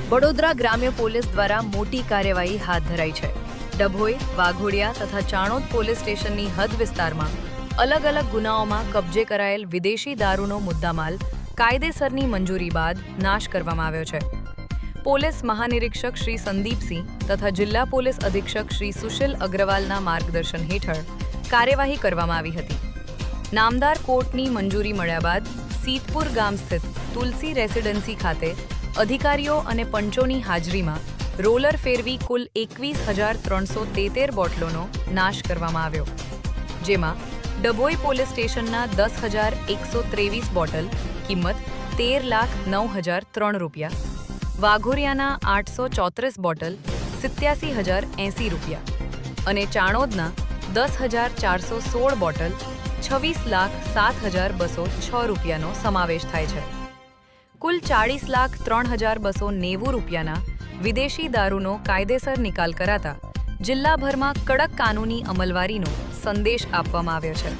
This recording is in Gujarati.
વડોદરા ગ્રામ્ય પોલીસ દ્વારા મોટી કાર્યવાહી હાથ ધરાઈ છે। ડભોઈ, વાઘોડિયા તથા ચાણોદ પોલીસ સ્ટેશનની હદ વિસ્તારમાં અલગ અલગ ગુનાઓમાં કબજે કરાયેલ વિદેશી દારૂનો મુદ્દામાલ કાયદેસરની મંજૂરી બાદ નાશ કરવામાં આવ્યો છે। પોલીસ મહાનિરીક્ષક શ્રી સંદીપસિંહ તથા જિલ્લા પોલીસ અધિક્ષક શ્રી સુશીલ અગ્રવાલના માર્ગદર્શન હેઠળ કાર્યવાહી કરવામાં આવી હતી। નામદાર કોર્ટની મંજૂરી મળ્યા બાદ સીતપુર ગામ સ્થિત તુલસી રેસિડેન્સી ખાતે અધિકારીઓ અને પંચોની હાજરીમાં રોલર ફેરવી કુલ 21,373 બોટલોનો નાશ કરવામાં આવ્યો, જેમાં ડભોઈ પોલીસ સ્ટેશનના 10,123 બોટલ કિંમત ₹13,09,003, વાઘોરિયાના 834 બોટલ ₹87,080 અને ચાણોદના 10,416 બોટલ ₹26,07,206નો સમાવેશ થાય છે। કુલ ₹40,03,290ના વિદેશી દારૂનો કાયદેસર નિકાલ કરાતા જિલ્લાભરમાં કડક કાનૂની અમલવારીનો સંદેશ આપવામાં આવ્યો છે।